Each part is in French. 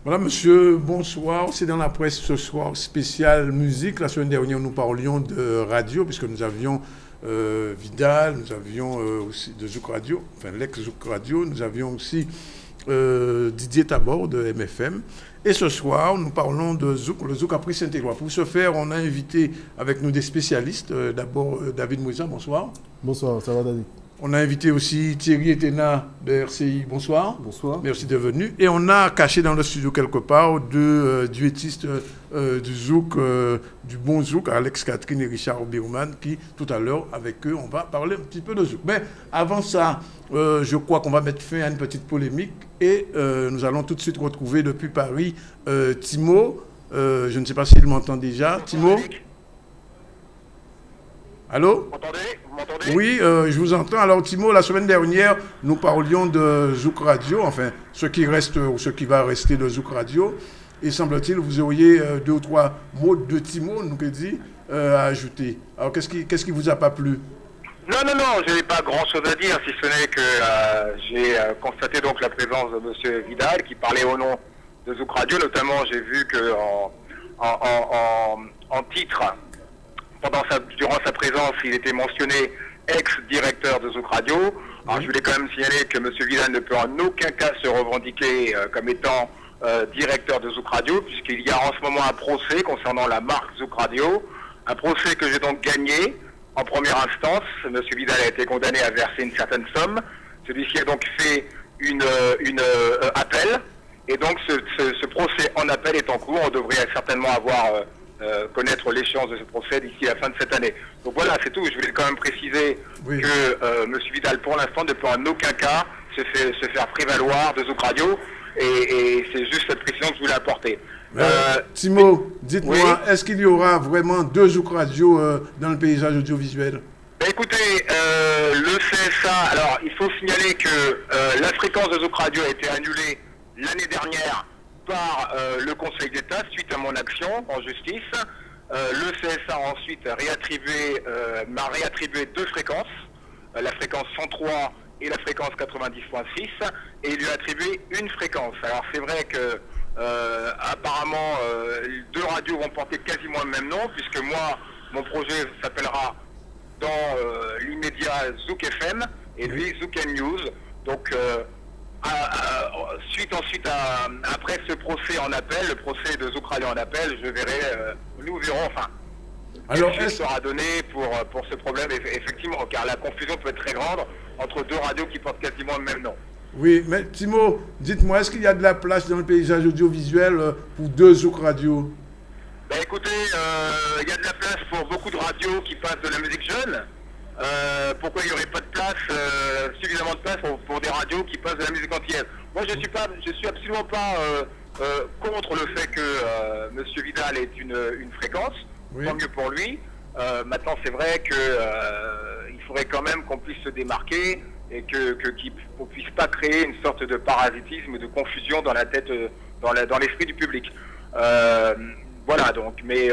Voilà, monsieur, bonsoir. C'est dans la presse ce soir spéciale musique. La semaine dernière, nous parlions de radio, puisque nous avions Vidal, nous avions aussi de Zouk Radio, enfin l'ex-Zouk Radio, nous avions aussi Didier Tabor de MFM. Et ce soir, nous parlons de Zouk, le Zouk a pris Saint-Éloi. Pour ce faire, on a invité avec nous des spécialistes. D'abord, David Mouissa, bonsoir. Bonsoir, ça va David? On a invité aussi Thierry Etena de RCI. Bonsoir. Bonsoir. Merci d'être venu. Et on a caché dans le studio quelque part deux duettistes du Zouk, du bon Zouk, Alex Catherine et Richard Birman, qui tout à l'heure, avec eux, on va parler un petit peu de Zouk. Mais avant ça, je crois qu'on va mettre fin à une petite polémique et nous allons tout de suite retrouver depuis Paris Timo. Je ne sais pas s'il m'entend déjà. Timo? Allô? Vous m'entendez? Oui, je vous entends. Alors, Timo, la semaine dernière, nous parlions de Zouk Radio, enfin, ce qui reste ou ce qui va rester de Zouk Radio. Et semble-t-il, vous auriez deux ou trois mots de Timo, nous dit, à ajouter. Alors, qu'est-ce qui vous a pas plu? Non, je n'ai pas grand-chose à dire, si ce n'est que j'ai constaté donc la présence de M. Vidal, qui parlait au nom de Zouk Radio. Notamment, j'ai vu que en titre, durant sa présence, il était mentionné ex-directeur de Zouk Radio. Alors, je voulais quand même signaler que M. Vidal ne peut en aucun cas se revendiquer comme étant directeur de Zouk Radio, puisqu'il y a en ce moment un procès concernant la marque Zouk Radio, un procès que j'ai donc gagné en première instance. M. Vidal a été condamné à verser une certaine somme. Celui-ci a donc fait une appel, et donc ce procès en appel est en cours. On devrait certainement connaître l'échéance de ce procès d'ici la fin de cette année. Donc voilà, c'est tout. Je voulais quand même préciser que M. Vidal, pour l'instant, ne peut en aucun cas se faire prévaloir de Zouk Radio, et c'est juste cette précision que je voulais apporter. Timo, dites-moi, oui, est-ce qu'il y aura vraiment deux Zouk Radio dans le paysage audiovisuel? Écoutez, le CSA, alors il faut signaler que la fréquence de Zouk Radio a été annulée l'année dernière par le Conseil d'État suite à mon action en justice. Le CSA a ensuite m'a réattribué deux fréquences, la fréquence 103 et la fréquence 90.6, et il lui a attribué une fréquence. Alors c'est vrai que apparemment deux radios vont porter quasiment le même nom, puisque moi, mon projet s'appellera dans l'immédiat Zouk FM et lui Zouk News. Donc après ce procès en appel, le procès de Zouk Radio en appel, nous verrons, enfin, alors, quelle suite sera donnée pour ce problème, effectivement, car la confusion peut être très grande entre deux radios qui portent quasiment le même nom. Oui, mais Timo, dites-moi, est-ce qu'il y a de la place dans le paysage audiovisuel pour deux Zouk Radio? Écoutez, il y a de la place pour beaucoup de radios qui passent de la musique jeune. Pourquoi il n'y aurait pas de place, suffisamment de place pour des radios qui passent de la musique antillaise? Moi, je suis absolument pas contre le fait que M. Vidal ait une fréquence, tant mieux pour lui. Maintenant, c'est vrai qu'il faudrait quand même qu'on puisse se démarquer et qu'on ne puisse pas créer une sorte de parasitisme, de confusion dans la tête, dans l'esprit du public. Voilà, donc, mais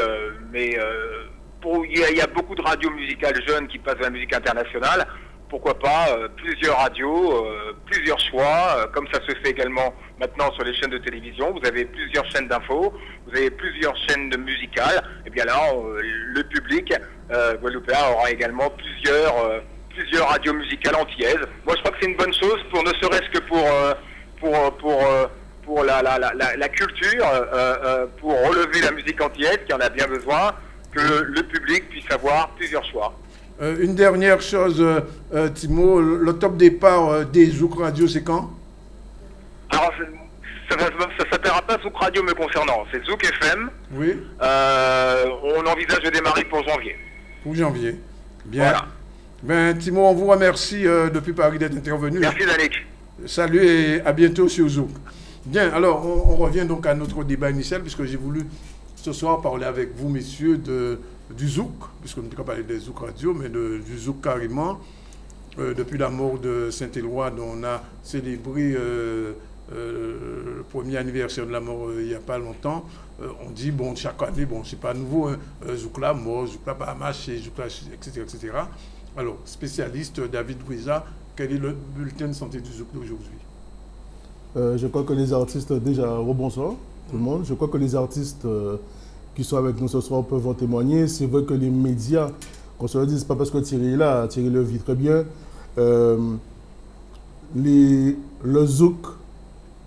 il y a beaucoup de radios musicales jeunes qui passent de la musique internationale. Pourquoi pas plusieurs radios, plusieurs choix, comme ça se fait également maintenant sur les chaînes de télévision. Vous avez plusieurs chaînes d'infos, vous avez plusieurs chaînes musicales. Et bien là, le public guadeloupéen aura également plusieurs radios musicales antillaises. Moi, je crois que c'est une bonne chose, ne serait-ce que pour la culture, pour relever la musique antillaise, qui en a bien besoin, que le public puisse avoir plusieurs choix. Une dernière chose, Timo, le top départ des Zouk Radio, c'est quand? Alors, ça ne s'appellera pas Zouk Radio me concernant, c'est Zouk FM. Oui. On envisage de démarrer pour janvier. Pour janvier. Bien. Voilà. Ben, Timo, on vous remercie depuis Paris d'être intervenu. Merci, Danick. Salut et à bientôt sur Zouk. Bien, alors, on revient donc à notre débat initial, puisque j'ai voulu ce soir parler avec vous, messieurs, du Zouk, puisqu'on ne peut pas parler des Zouk Radio, mais du Zouk carrément. Depuis la mort de Saint-Éloi, dont on a célébré le premier anniversaire de la mort il n'y a pas longtemps, on dit, bon, chaque année, bon, c'est pas nouveau, hein, Zouk là mort, Zouk là Bahamas, Zouk là, etc., etc. Alors, spécialiste David Mouissa, quel est le bulletin de santé du Zouk d'aujourd'hui? Je crois que les artistes, déjà, rebonsoir. tout le monde. Je crois que les artistes qui sont avec nous ce soir peuvent en témoigner. C'est vrai que les médias, qu'on se le dise, c'est pas parce que Thierry est là, Thierry le vit très bien. Le zouk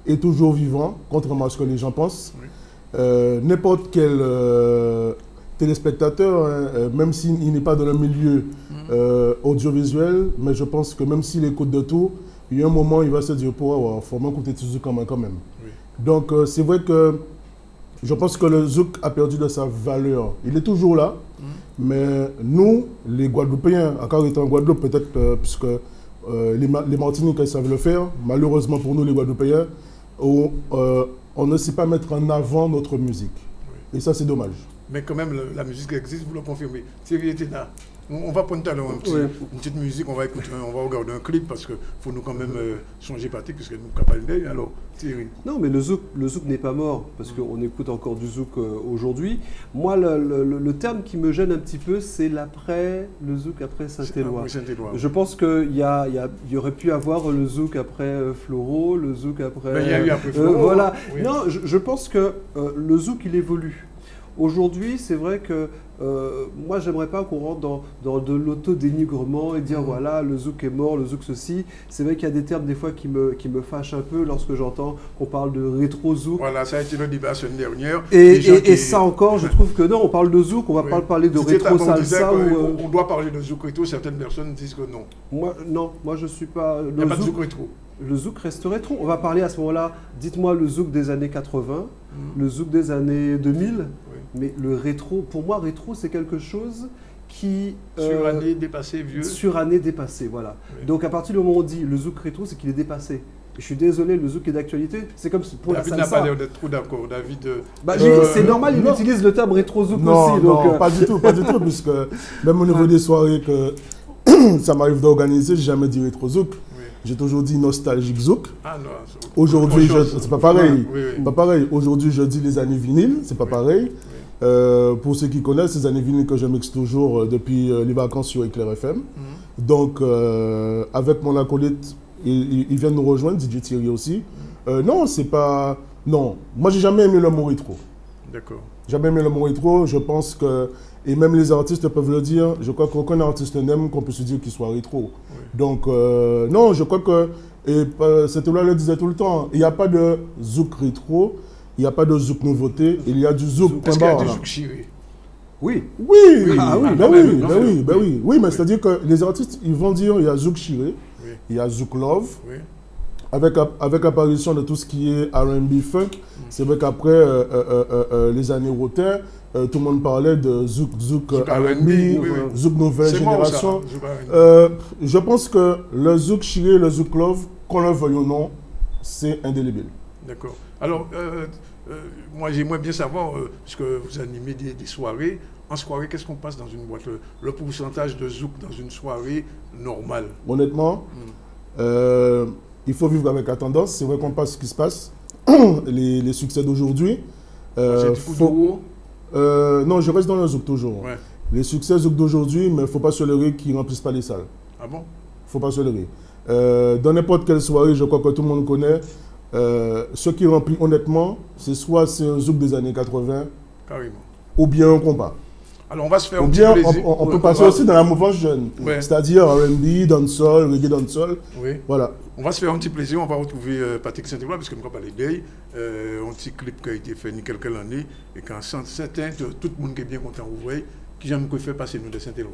est toujours vivant, contrairement à ce que les gens pensent. Oui. N'importe quel téléspectateur, même s'il n'est pas dans le milieu audiovisuel, mais je pense que même s'il écoute de tout, il y a un moment, il va se dire, il faut m'écouter du zouk quand même. Oui. Donc c'est vrai que je pense que le zouk a perdu de sa valeur. Il est toujours là, mais nous, les Guadeloupéens, encore étant en Guadeloupe, peut-être puisque les Martiniquais savent le faire, malheureusement pour nous les Guadeloupéens, on ne sait pas mettre en avant notre musique. Oui. Et ça, c'est dommage. Mais quand même, la musique existe, vous le confirmez. Thierry était là. On va prendre tout à l'heure une petite musique, on va écouter, on va regarder un clip parce qu'il faut nous quand même changer pratique puisque nous capables d'œil. Alors, Thierry. Non, mais le zouk n'est pas mort parce qu'on écoute encore du zouk aujourd'hui. Moi, le terme qui me gêne un petit peu, c'est le zouk après Saint-Éloi. Je pense qu'il y aurait pu avoir le zouk après Floro, le zouk après. Mais il y a eu après Floro. Voilà. Oui. Non, je pense que le zouk, il évolue. Aujourd'hui, c'est vrai que moi, j'aimerais pas qu'on rentre dans de l'autodénigrement et dire voilà, le zouk est mort, le zouk ceci. C'est vrai qu'il y a des termes des fois qui me fâchent un peu lorsque j'entends qu'on parle de rétro-zouk. Voilà, ça a été le débat la semaine dernière. Et ça encore, je trouve que non, on parle de zouk, on va pas parler de rétro-salsa. On doit parler de zouk rétro, certaines personnes disent que non. Moi je suis pas... Il n'y a pas de zouk rétro. Le zouk reste rétro. On va parler à ce moment-là, dites-moi le zouk des années 80, le zouk des années 2000, mais le rétro, pour moi, rétro, c'est quelque chose qui... Suranné, dépassé, vieux. Suranné, dépassé, voilà. Oui. Donc à partir du moment où on dit le zouk rétro, c'est qu'il est dépassé. Je suis désolé, le zouk est d'actualité. C'est comme pour David la salsa. David n'a pas l'air d'être trop d'accord. C'est normal, il utilise le terme rétro zouk aussi. Non, pas du tout, puisque même au niveau des soirées que ça m'arrive d'organiser, j'ai jamais dit rétro zouk. J'ai toujours dit nostalgique zouk. Ah non. Aujourd'hui, c'est pas pareil. Pas pareil. Aujourd'hui, je dis les années vinyles, c'est pas pareil. Pour ceux qui connaissent, ces années vinyles que je mixe toujours depuis les vacances sur Éclair FM. Donc, avec mon acolyte, il vient nous rejoindre, DJ Thierry aussi. Non, c'est pas... Non, moi, j'ai jamais aimé le mot rétro. D'accord. Jamais aimé le mot rétro. Je pense que... Et même les artistes peuvent le dire. Je crois qu'aucun artiste n'aime qu'on puisse dire qu'il soit rétro. Oui. Donc, non, je crois que... Et Saint-Éloi le disait tout le temps. Il n'y a pas de zouk rétro. Il n'y a pas de zouk nouveauté. Il y a du zouk. Est-ce qu'il y a du zouk chiré? Oui. Oui, mais c'est-à-dire que les artistes, ils vont dire il y a zouk chiré, il y a zouk love. Oui. Avec l'apparition de tout ce qui est R&B funk, c'est vrai qu'après les années Rotin, tout le monde parlait de zouk R&B, zouk nouvelle génération. Je pense que le zouk chiré, le zouk love, qu'on le veuille ou non, c'est indélébile. D'accord. Alors, moi j'aimerais bien savoir, puisque vous animez des soirées, en soirée, qu'est-ce qu'on passe dans une boîte? Le pourcentage de zouk dans une soirée normale? Honnêtement, il faut vivre avec la tendance. C'est vrai qu'on passe ce qui se passe. Les succès d'aujourd'hui. Non, je reste dans le zouk toujours. Ouais. Les succès zouk d'aujourd'hui, mais il ne faut pas se leurrer qu'ils ne remplissent pas les salles. Ah bon? Il ne faut pas se leurrer. Dans n'importe quelle soirée, je crois que tout le monde connaît. Ce qui remplit honnêtement, c'est soit c'est un zouk des années 80, carrément, ou bien un compas. Alors on va se faire un petit plaisir. On peut passer aussi dans la mouvance jeune, c'est-à-dire R&B, dancehall, reggae dancehall. Oui. Voilà. On va se faire un petit plaisir, on va retrouver Patrick Saint-Éloi, parce que nous avons parlé d'elle, un petit clip qui a été fait il y a quelques années, et quand certains, tout le monde qui est bien content, vous voyez, qui j'aime qu'on fait passer nous de Saint-Éloi.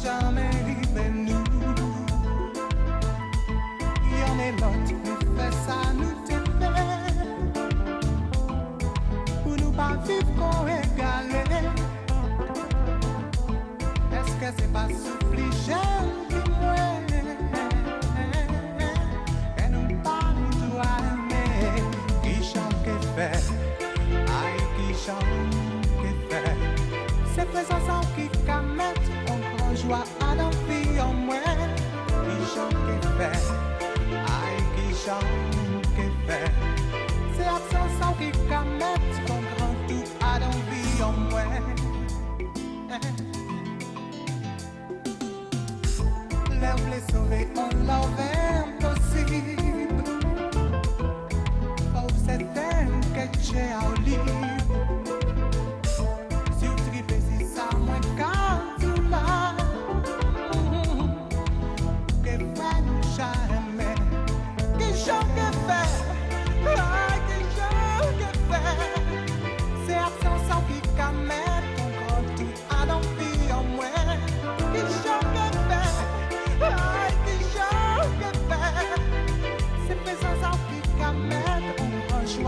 Jamais rive nous. Il y en a l'autre.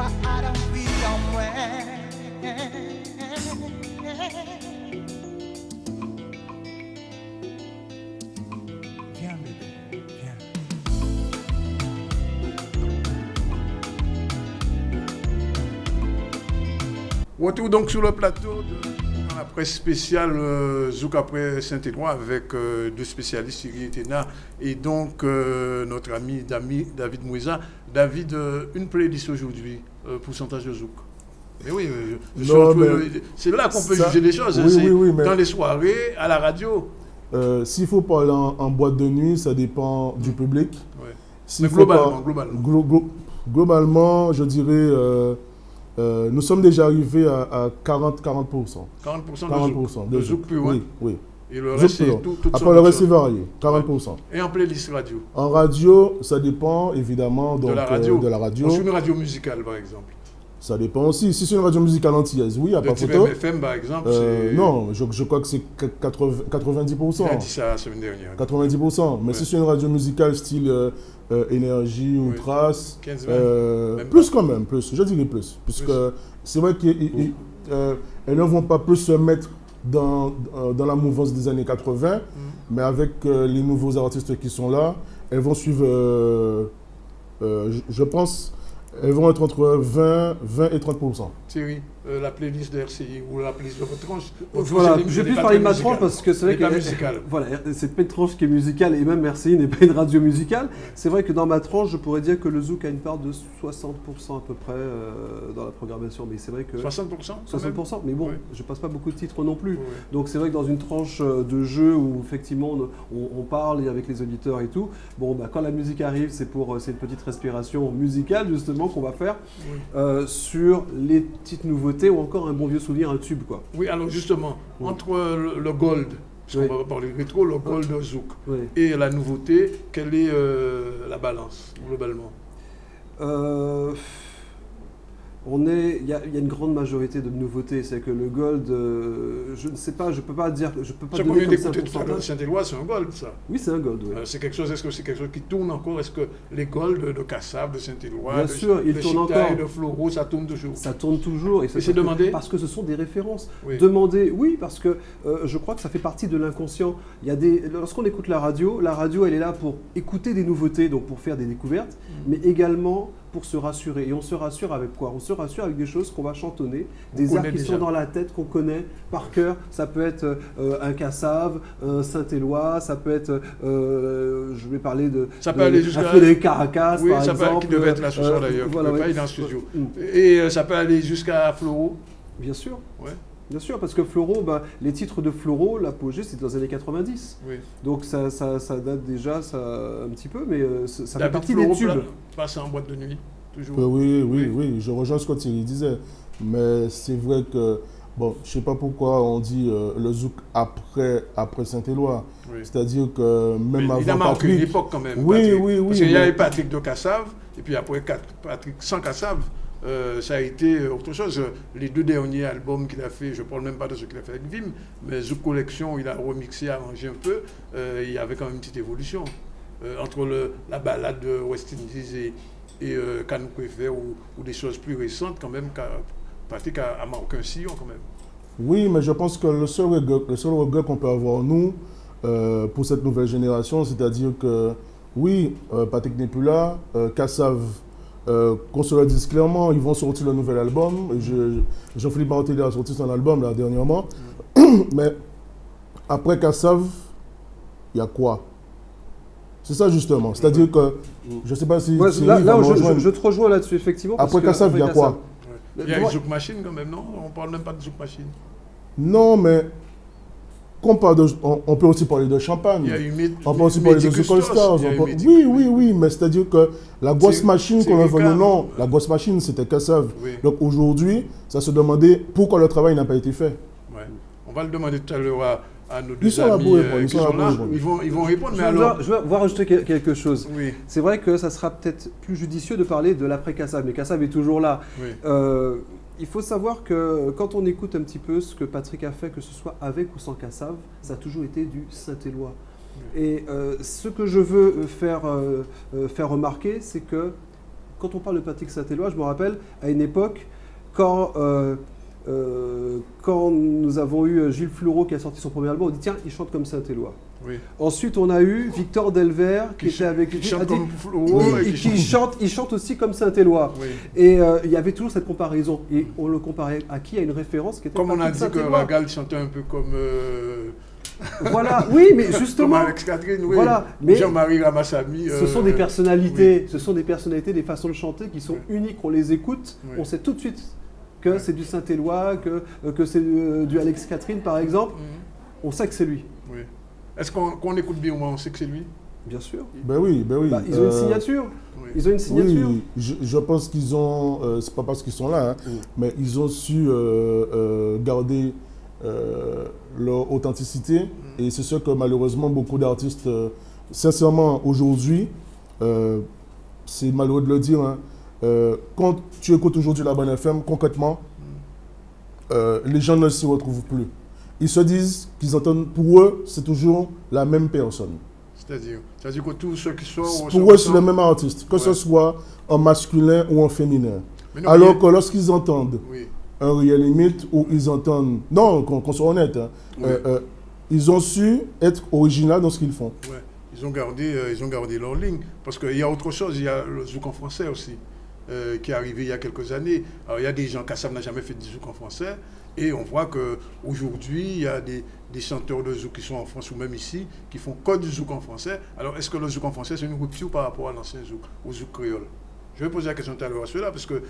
why I don't feel well. Viens, bébé, viens. Retour donc sur le plateau dans la presse spéciale Zouk après Saint-Éloi avec deux spécialistes, Thierry Etena et donc notre ami David Moueza. David, une playlist aujourd'hui, pourcentage de Zouk. Mais oui, c'est là qu'on peut juger les choses. Oui, mais dans les soirées, à la radio. S'il faut parler en boîte de nuit, ça dépend du public. Ouais. S'il Mais faut globalement, je dirais, nous sommes déjà arrivés à 40%. 40% de Zouk plus loin. Oui. Et le reste, c'est tout après, le reste, c'est varié. 40%. Ouais. Et en playlist radio? En radio, ça dépend évidemment donc, de la radio. Sur une radio musicale, par exemple? Ça dépend aussi. Si c'est une radio musicale antillaise, oui, il n'y a pas photo. FM, par exemple, non, je crois que c'est 90%. Il a dit ça la semaine dernière. 90%. Mais si c'est une radio musicale style Énergie ou Trace, 15, plus quand même, plus. Je dirais plus. Puisque c'est vrai qu'elles ne vont pas plus se mettre dans la mouvance des années 80, mais avec les nouveaux artistes qui sont là, elles vont suivre, je pense, elles vont être entre 20 et 30%. Thierry, la playlist de RCI ou la playlist de votre tranche. Voilà, je vais plus parler de ma tranche parce que c'est vrai que voilà, c'est pas une tranche qui est musicale et même RCI n'est pas une radio musicale. C'est vrai que dans ma tranche, je pourrais dire que le Zouk a une part de 60% à peu près dans la programmation. Mais c'est vrai que 60%. 60%, mais bon, je passe pas beaucoup de titres non plus. Donc c'est vrai que dans une tranche de jeu où effectivement on parle avec les auditeurs et tout, bon, bah, quand la musique arrive, c'est une petite respiration musicale justement qu'on va faire sur les petites nouveautés ou encore un bon vieux souvenir, un tube quoi. Oui, alors justement, entre le gold, parce qu'on va parler rétro, le gold Zouk et la nouveauté, quelle est la balance globalement? Il y a une grande majorité de nouveautés, c'est que le gold, je ne sais pas, je peux pas dire, je peux pas donner comme ça un pourcentage. Saint-Éloi, c'est un gold, ça. Oui, c'est un gold. Oui. Est-ce que c'est quelque chose qui tourne encore? Est-ce que les golds de Kassav, de Saint-Éloi, bien sûr, ils tournent encore. De Floro, ça tourne toujours? Ça tourne toujours. Et c'est demandé? Parce que ce sont des références. Demandé, oui, parce que je crois que ça fait partie de l'inconscient. Lorsqu'on écoute la radio, elle est là pour écouter des nouveautés, donc pour faire des découvertes, mais également pour se rassurer. Et on se rassure avec quoi? On se rassure avec des choses qu'on va chantonner, des airs qui sont dans la tête, qu'on connaît par cœur. Ça peut être un Kassav, un Saint-Éloi, ça peut être, je vais parler de... Ça peut aller jusqu'à... les Caracas, oui, par ça exemple. Qui devait être là ce soir d'ailleurs, voilà, pas, il est en studio. Et ça peut aller jusqu'à Floro? Bien sûr. Ouais. Bien sûr, parce que Floro, les titres de Floro, l'apogée, c'est dans les années 90. Oui. Donc ça date déjà un petit peu, mais ça fait partie des tubes. Passe en boîte de nuit, toujours. Oui, je rejoins ce que Thierry disait. Mais c'est vrai que, bon, je ne sais pas pourquoi on dit le Zouk après Saint-Éloi. Oui. C'est-à-dire que même mais avant il a marqué une époque quand même, Patrick. Oui. Parce qu'il y avait Patrick de Kassav, et puis après Patrick sans Kassav. Ça a été autre chose. Les deux derniers albums qu'il a fait, je ne parle même pas de ce qu'il a fait avec Vim, mais Zouk Collection, il a remixé, arrangé un peu. Il y avait quand même une petite évolution entre la balade de West Indies et Kanou Kwefer ou des choses plus récentes quand même. Patrick a marqué un sillon quand même. Oui, mais je pense que le seul regret qu'on peut avoir nous pour cette nouvelle génération, c'est-à-dire que oui, Patrick n'est plus là, Kassav. Qu'on se le dise clairement, ils vont sortir le nouvel album. Jean-Philippe Martelly a sorti son album là, dernièrement. Mais après Kassav, il y a quoi? C'est ça justement. C'est-à-dire que, je ne sais pas si... Ouais, je te rejoins là-dessus, effectivement. Après Kassav, il y a quoi? Il y a Zouk Machine quand même, non? On ne parle même pas de Zouk Machine. Non, mais... on peut aussi parler de Champagne. On peut aussi parler de Zouk All Stars. Oui, mais c'est-à-dire que la grosse machine qu'on a venue, non, la grosse machine, c'était Kassav. Oui. Donc aujourd'hui, ça se demandait pourquoi le travail n'a pas été fait. Ouais. On va le demander tout à l'heure à nos deux amis qui sont là. Ils vont répondre, mais alors... Je vais rajouter quelque chose. Oui. C'est vrai que ça sera peut-être plus judicieux de parler de l'après-Kassav, mais Kassav est toujours là. Oui. Il faut savoir que quand on écoute un petit peu ce que Patrick a fait, que ce soit avec ou sans Kassav, ça a toujours été du Saint-Éloi. Et ce que je veux faire remarquer, c'est que quand on parle de Patrick Saint-Éloi, je me rappelle à une époque quand nous avons eu Gilles Fleureau qui a sorti son premier album, on dit tiens, il chante comme Saint-Éloi. Oui. Ensuite, on a eu Victor Delver qui était avec lui. Qui chante a dit- comme Fleureau et il chante aussi comme Saint-Éloi. Oui. Et il y avait toujours cette comparaison. Et on le comparait à qui? À une référence qui était Comme on a Patrick dit que Saint-Éloi. Ragal chantait un peu comme Voilà, oui, mais comme justement, Alex Catherine, oui. Voilà, mais Jean-Marie Ramassamy. ce sont des personnalités, ce sont des personnalités, des façons de chanter qui sont uniques. On les écoute, Oui. on sait tout de suite que c'est du Saint-Éloi, que c'est du Alex Catherine, par exemple. On sait que c'est lui, Oui. Est-ce qu'on écoute bien au moins, on sait que c'est lui? bien sûr. Ben oui, ben oui. Bah, ils ont une signature. Oui. Ils ont une signature. Oui, je pense qu'ils ont, c'est pas parce qu'ils sont là, hein, mais ils ont su garder leur authenticité. Et c'est sûr que malheureusement, beaucoup d'artistes, sincèrement, aujourd'hui, c'est malheureux de le dire, hein, quand tu écoutes aujourd'hui la Bonne FM, concrètement, les gens ne s'y retrouvent plus. Ils se disent qu'ils entendent, pour eux, c'est toujours la même personne. C'est-à-dire que tous ceux qui sont... Pour eux, c'est le même artiste, que ce Ouais. soit en masculin ou en féminin. Mais non, Alors mais- que lorsqu'ils entendent Oui. un Real Limit ou ils entendent... Non, qu'on soit honnête, hein, Oui. ils ont su être originaux dans ce qu'ils font. Ouais. Ils ont gardé leur ligne. Parce qu'il y a autre chose, il y a le zouk en français aussi, qui est arrivé il y a quelques années. Alors il y a des gens, Kassam n'a jamais fait du zouk en français, et on voit qu'aujourd'hui, il y a des chanteurs de zouk qui sont en France ou même ici, qui font que du zouk en français. Alors est-ce que le zouk en français, c'est une rupture par rapport à l'ancien zouk, au zouk créole? Je vais poser la question tout à l'heure à ceux-là, parce que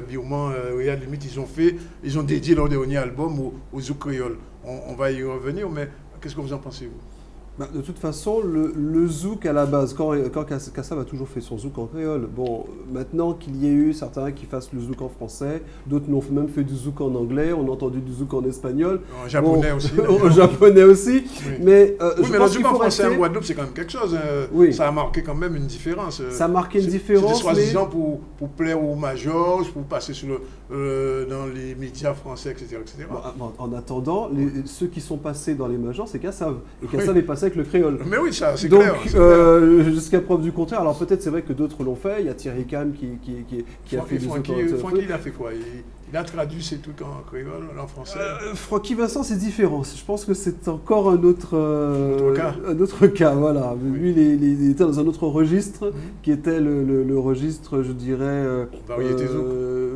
Bioman, Real Limite, ils ont dédié leur dernier album au zouk créole. On va y revenir, mais qu'est-ce que vous en pensez, vous? Bah, de toute façon, le zouk à la base, quand Kassam a toujours fait son zouk en créole, bon, maintenant qu'il y ait eu certains qui fassent le zouk en français, d'autres n'ont même fait du zouk en anglais, on a entendu du zouk en espagnol. En japonais Bon, aussi. en japonais aussi. Oui. Mais, Oui, je mais le pense zouk qu'il en faut français en rester... Guadeloupe, c'est quand même quelque chose. Oui. Ça a marqué quand même une différence. Ça a marqué une C'est différence, des soi-disant pour plaire aux majors, pour passer dans les médias français, etc. etc. Bon, en attendant, ceux qui sont passés dans les majors, c'est Kassav. Et Kassav est passé avec le créole. Mais oui, ça, c'est Donc, clair. c'est clair. jusqu'à preuve du contraire, alors peut-être c'est vrai que d'autres l'ont fait, il y a Thierry Cam qui a fait du zouk en Francky, il a fait quoi? Il a traduit ses trucs en créole, en français. Francky Vincent, c'est différent. Je pense que c'est encore un autre cas. un autre cas, voilà. Lui, il était dans un autre registre, qui était le registre, je dirais... Variété zouk.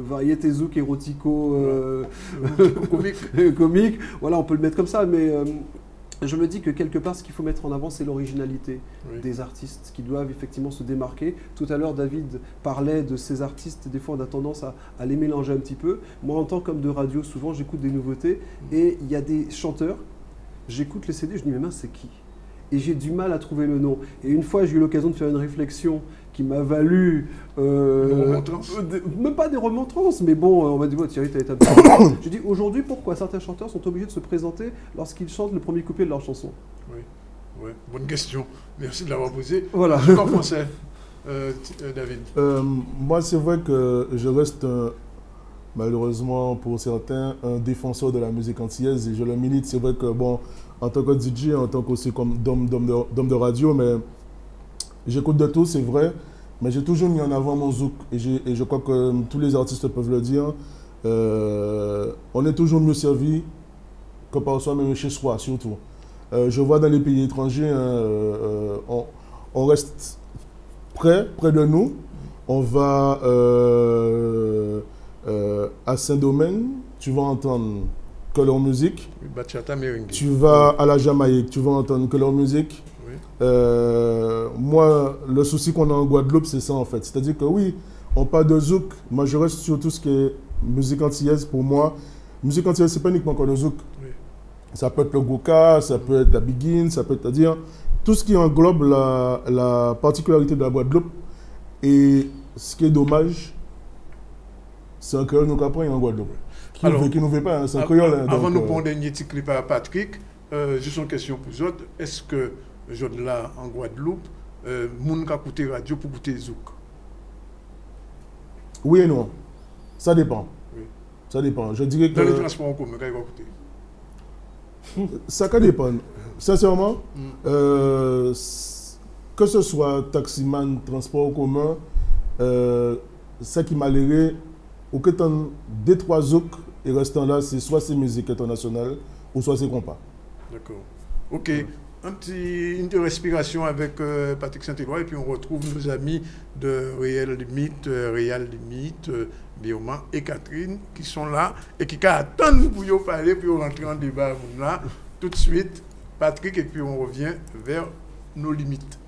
Variété zouk, érotico, Comique. comique. Voilà, on peut le mettre comme ça, mais... je me dis que quelque part, ce qu'il faut mettre en avant, c'est l'originalité Oui. des artistes qui doivent effectivement se démarquer. Tout à l'heure, David parlait de ces artistes. Des fois, on a tendance à les mélanger un petit peu. Moi, en tant qu'homme de radio, souvent, j'écoute des nouveautés. Et il y a des chanteurs, j'écoute les CD, je dis, mais mince, c'est qui? Et j'ai du mal à trouver le nom. Et une fois, j'ai eu l'occasion de faire une réflexion qui m'a valu... remontrances. Même pas des remontrances, mais bon, on m'a dit, Thierry, t'as été un peu... Je dis, aujourd'hui, pourquoi certains chanteurs sont obligés de se présenter lorsqu'ils chantent le premier couplet de leur chanson? Oui. Ouais. Bonne question. Merci de l'avoir posée. Voilà. Zouk en français, David. Moi, c'est vrai que je reste, malheureusement pour certains, un défenseur de la musique antillaise et je le milite. C'est vrai que, bon, en tant que DJ, en tant qu'aussi comme d'homme de radio, mais j'écoute de tout, c'est vrai, mais j'ai toujours mis en avant mon zouk et je crois que tous les artistes peuvent le dire. On est toujours mieux servi que par soi-même chez soi, surtout. Je vois dans les pays étrangers, on reste près de nous. On va à Saint-Domingue, tu vas entendre que leur musique. Bachata merengue. Tu vas à la Jamaïque, tu vas entendre que leur musique. Oui. Moi, le souci qu'on a en Guadeloupe, c'est ça en fait. C'est-à-dire que oui, on parle de zouk. Moi, je reste sur tout ce qui est musique antillaise pour moi. Musique antillaise, c'est pas uniquement que le zouk. Oui. Ça peut être le goka, ça peut être la biguine, ça peut être, c'est-à-dire tout ce qui englobe la particularité de la Guadeloupe. Et ce qui est dommage, c'est un créole nous apprend en Guadeloupe. Qui ne nous fait pas, hein, c'est un créole. Hein, avant donc, nous prendre un dernier petit clip à Patrick, juste une question pour vous autres. Est-ce que, je là en Guadeloupe, moun ka écouter radio pour écouter zouk? Oui et non. Ça dépend. Oui. Ça dépend. Je dirais que... Dans les transports en commun, quand ils vont écouter? Ça dépend. Sincèrement, que ce soit taximan, transport en commun, ce qui m'a l'air, au que tant deux, trois zouk, et restant là, c'est soit c'est musique internationale, ou soit c'est compas. D'accord. Ok. Une petite respiration avec Patrick Saint-Éloi et puis on retrouve nos amis de Réal Limite, Bioma et Catherine qui sont là et qui attendent pour vous parler puis on rentre en débat là. Tout de suite, Patrick et puis on revient vers nos limites.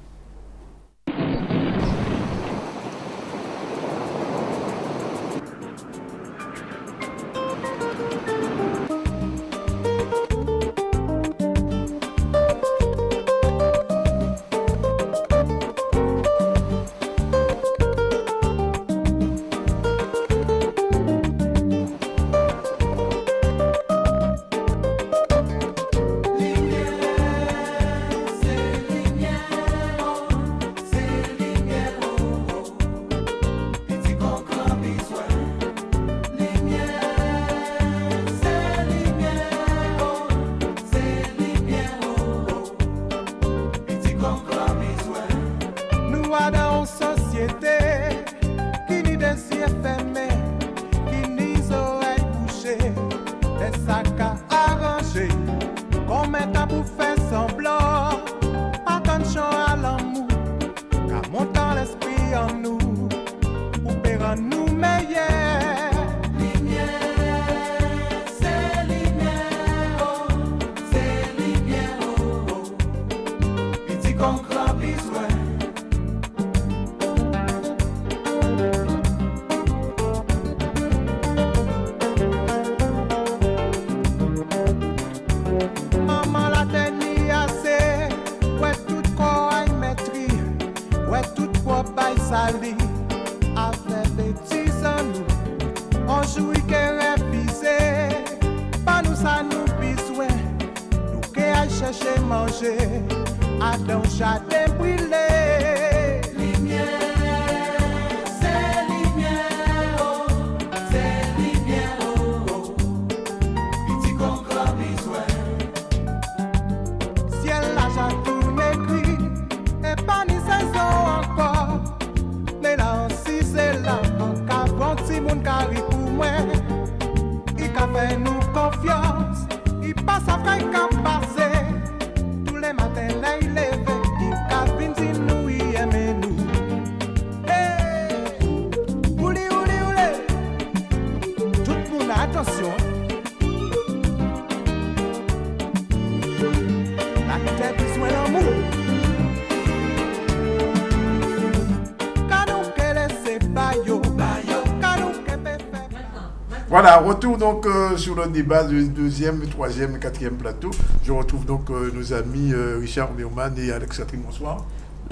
Voilà, retour donc sur le débat du deuxième, troisième et quatrième plateau. Je retrouve donc nos amis Richard Mirman et Alex-Catherine, bonsoir.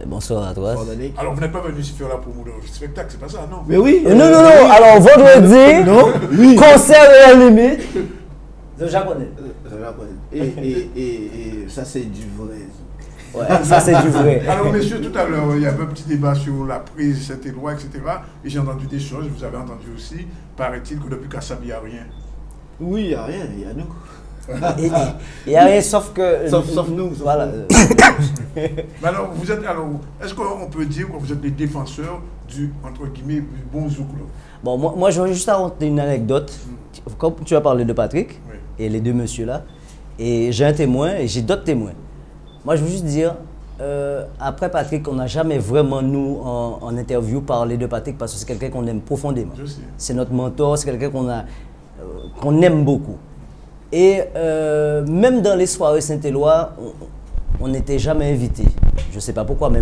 Bonsoir à toi. Alors, vous n'êtes pas venu ici faire la promo de spectacle, c'est pas ça, non? Mais oui. Non. Alors, vendredi, oui. Concert à la limite. Je japonais. Et ça, c'est du vrai. Ouais, ça, c'est du vrai. Alors, messieurs, tout à l'heure, il y avait un petit débat sur la prise, Saint-Éloi, etc. Et j'ai entendu des choses, vous avez entendu aussi, paraît-il que depuis Kassab, il n'y a rien. Oui, il n'y a rien, il y a nous. Il n'y a rien sauf que... Sauf nous. Voilà. Mais alors, est-ce qu'on peut dire que vous êtes les défenseurs du, entre guillemets, du bon zouk? Bon, moi, je veux juste raconter une anecdote. Comme tu as parlé de Patrick, oui, et les deux messieurs là, et j'ai un témoin et j'ai d'autres témoins. Moi, je veux juste dire, après Patrick, on n'a jamais vraiment, nous, en interview, parlé de Patrick parce que c'est quelqu'un qu'on aime profondément. C'est notre mentor, c'est quelqu'un qu'on aime beaucoup. Et même dans les soirées Saint-Éloi, on n'était jamais invité. Je ne sais pas pourquoi, mais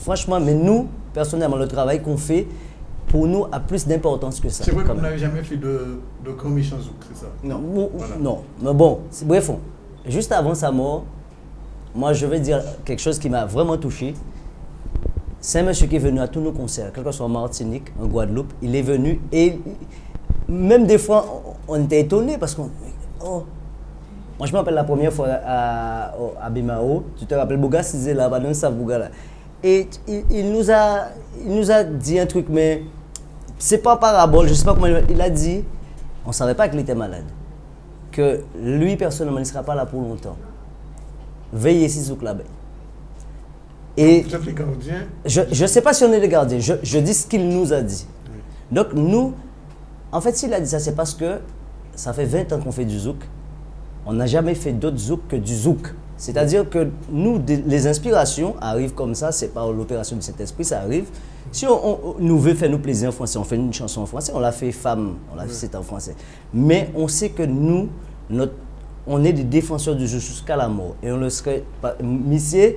franchement, nous, personnellement, le travail qu'on fait, pour nous, a plus d'importance que ça. C'est vrai que vous n'avez jamais fait de grand méchant zouk, c'est ça? Non. Voilà. Non. Mais bon, bref, juste avant sa mort, moi, je vais dire quelque chose qui m'a vraiment touché. C'est un monsieur qui est venu à tous nos concerts, quel que soit en Martinique, en Guadeloupe. Il est venu et même des fois, on était étonnés parce qu'on... Oh. Moi, je me rappelle la première fois à Bimao. Tu te rappelles, Bouga, c'est là, dans sa Bouga là. Et il nous a dit un truc, mais c'est pas parabole, je sais pas comment il a dit. On savait pas qu'il était malade. Que lui, personnellement, il ne sera pas là pour longtemps. Veillez ici zouk là-bas. Et vous êtes les gardiens? je ne sais pas si on est les gardiens, je dis ce qu'il nous a dit. Donc nous, en fait, s'il a dit ça, c'est parce que ça fait 20 ans qu'on fait du zouk. On n'a jamais fait d'autres zouk que du zouk. C'est-à-dire que nous, les inspirations arrivent comme ça, c'est par l'opération du Saint-Esprit, ça arrive. Si on nous veut faire nous plaisir en français, on fait une chanson en français, on l'a fait femme, on l'a fait c'est en français. Mais on sait que nous, on est des défenseurs du zouk jusqu'à la mort. Et on le serait pas. Monsieur,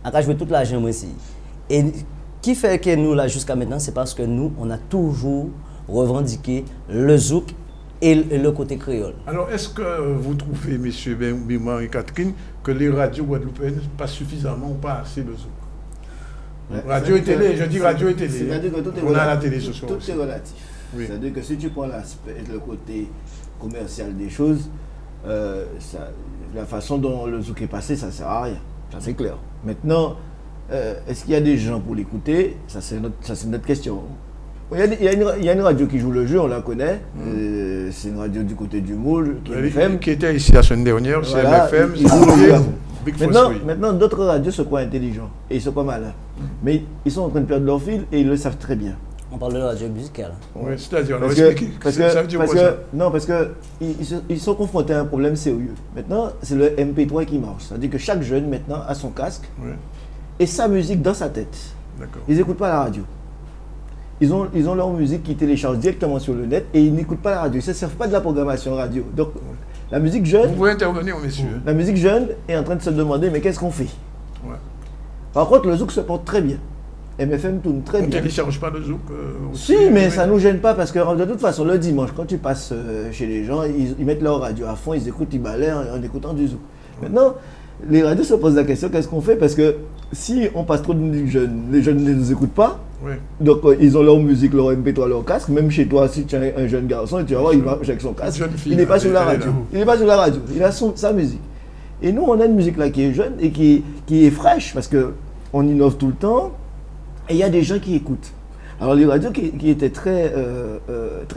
à jouer toute la jambe ici. Et qui fait que nous, là, jusqu'à maintenant, c'est parce que nous, on a toujours revendiqué le zouk et le côté créole. Alors, est-ce que vous trouvez, messieurs Bimar et Catherine, que les radios guadeloupéennes ne passent suffisamment ou pas assez le zouk? Ouais, Radio et télé, je dis radio et télé. C'est-à-dire que tout est on a la télé ce soir. Tout aussi. est relatif. Oui. C'est-à-dire que si tu prends le côté commercial des choses, la façon dont le zouk est passé, ça ne sert à rien. Ça, c'est clair. Maintenant, est-ce qu'il y a des gens pour l'écouter? Ça, c'est notre question. Il y a une radio qui joue le jeu, on la connaît. C'est une radio du côté du Moule, qui était ici la semaine dernière, c'est voilà, MFM. ils jouent le jeu à fond. Big Maintenant, d'autres radios se croient intelligents et ils se croient malins. Mais ils sont en train de perdre leur fil et ils le savent très bien. On parle de la radio musicale. Oui, c'est-à-dire, on va Parce expliquer. que ils sont confrontés à un problème sérieux. Maintenant, c'est le MP3 qui marche. C'est-à-dire que chaque jeune maintenant a son casque et sa musique dans sa tête. Ils n'écoutent pas la radio. Ils ont leur musique qu'ils téléchargent directement sur le net et ils n'écoutent pas la radio. Ils ne se servent pas de la programmation radio. Donc, la musique jeune. Vous pouvez intervenir, messieurs. La musique jeune est en train de se demander mais qu'est-ce qu'on fait? Par contre, le zouk se porte très bien. MFM tourne très bien. On ne télécharge pas le zouk Si, mais ça ne nous gêne pas parce que de toute façon, le dimanche, quand tu passes chez les gens, ils mettent leur radio à fond, ils écoutent, ils balaient en écoutant du zouk. Maintenant, les radios se posent la question qu'est-ce qu'on fait? Parce que si on passe trop de musique jeune, les jeunes ne nous écoutent pas. Donc ils ont leur musique, leur MP3, leur casque. Même chez toi, si tu as un jeune garçon, tu vas voir, il marche avec son casque. Il n'est pas sur la radio. Il n'est pas sur la radio. Il a sa musique. Et nous, on a une musique là qui est jeune et qui est fraîche parce qu'on innove tout le temps. Et il y a des gens qui écoutent. Alors les radios qui étaient très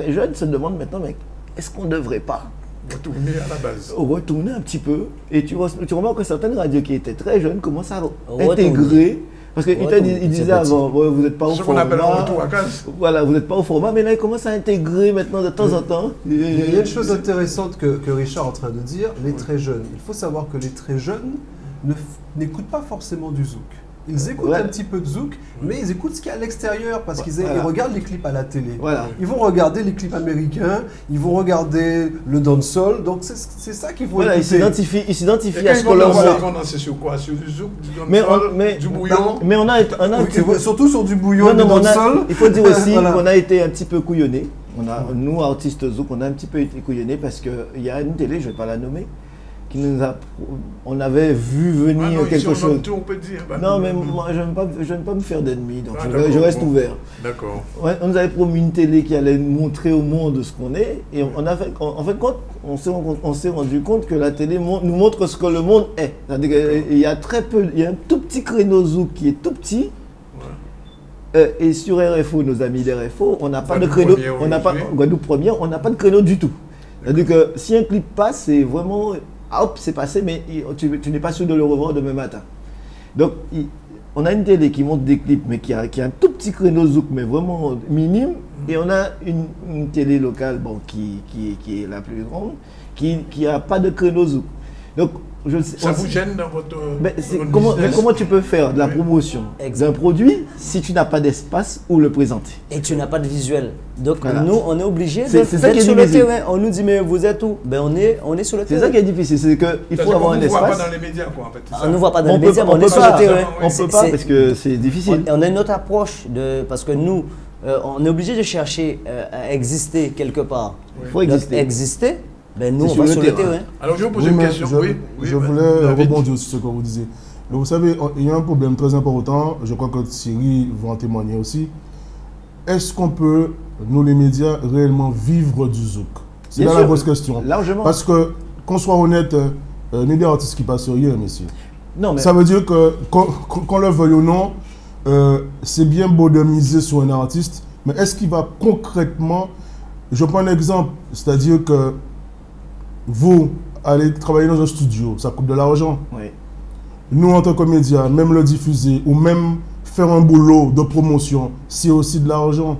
jeunes se demandent maintenant, mais est-ce qu'on ne devrait pas retourner à la base? Retourner un petit peu. Et tu remarques que certaines radios qui étaient très jeunes commencent à intégrer. Parce qu'ils disaient avant, vous n'êtes pas au format. Ce qu'on appelle un retour à case. Voilà, vous n'êtes pas au format, mais là ils commencent à intégrer maintenant de temps en temps. Il y a une chose intéressante que Richard est en train de dire, les très jeunes. Il faut savoir que les très jeunes n'écoutent pas forcément du zouk. Ils écoutent un petit peu de zouk, mais ils écoutent ce qu'il y a à l'extérieur parce qu'ils regardent les clips à la télé. Ils vont regarder les clips américains, ils vont regarder le dansol, donc c'est ça qu'il faut écouter. Ils s'identifient à ce qu'on leur voit. C'est sur quoi? Sur du zouk, du dansol, du bouillon? Mais on a surtout sur du bouillon, du dansol. Il faut dire aussi qu'on a été un petit peu couillonnés. Nous, artistes zouk, on a un petit peu été couillonnés parce qu'il y a une télé, je ne vais pas la nommer, on avait vu venir quelque chose. On peut dire. Non, mais moi, je n'aime pas me faire d'ennemis, donc je reste ouvert. D'accord. On nous avait promis une télé qui allait montrer au monde ce qu'on est, et en fait, on s'est rendu compte que la télé nous montre ce que le monde est. Il y a très peu, il y a un tout petit créneau zouk qui est tout petit. Et sur RFO, nos amis d'RFO, on n'a pas de créneau. Guadeloupe Première, on n'a pas de créneau du tout. C'est-à-dire que si un clip passe, c'est vraiment. Hop, c'est passé, mais tu n'es pas sûr de le revoir demain matin. Donc, on a une télé qui monte des clips, mais qui a un tout petit créneau zouk, mais vraiment minime. Et on a une télé locale qui est la plus grande, qui n'a pas de créneau zouk. Donc, ça vous gêne dans votre comment tu peux faire de la promotion d'un produit si tu n'as pas d'espace où le présenter? Et tu n'as pas de visuel. Donc nous, on est obligé d'être sur le terrain. On nous dit, mais vous êtes où? Ben on est sur le terrain. C'est ça qui est difficile, c'est qu'il faut avoir un espace. On ne voit pas dans les médias, quoi, en fait. On ne voit pas dans les médias, mais on est sur le terrain. On ne peut pas parce que c'est difficile. On a une autre approche, parce que nous, on est obligé de chercher à exister quelque part. Il faut exister. Ben nous, on va sur le terrain. Alors, je vais vous poser une question. Je voulais rebondir sur ce que vous disiez. Mais vous savez, il y a un problème très important. Je crois que Thierry va en témoigner aussi. Est-ce qu'on peut, nous les médias, réellement vivre du zouk? C'est là la grosse question. Largement. Parce que, qu'on soit honnête, il y a des artistes qui passent rien, messieurs. Non, mais... Ça veut dire que, qu'on le veuille ou non, c'est bien beau de miser sur un artiste, mais est-ce qu'il va concrètement... Je prends un exemple, c'est-à-dire que vous allez travailler dans un studio, ça coûte de l'argent. Oui. Nous, en tant que médias, même le diffuser ou même faire un boulot de promotion, c'est aussi de l'argent.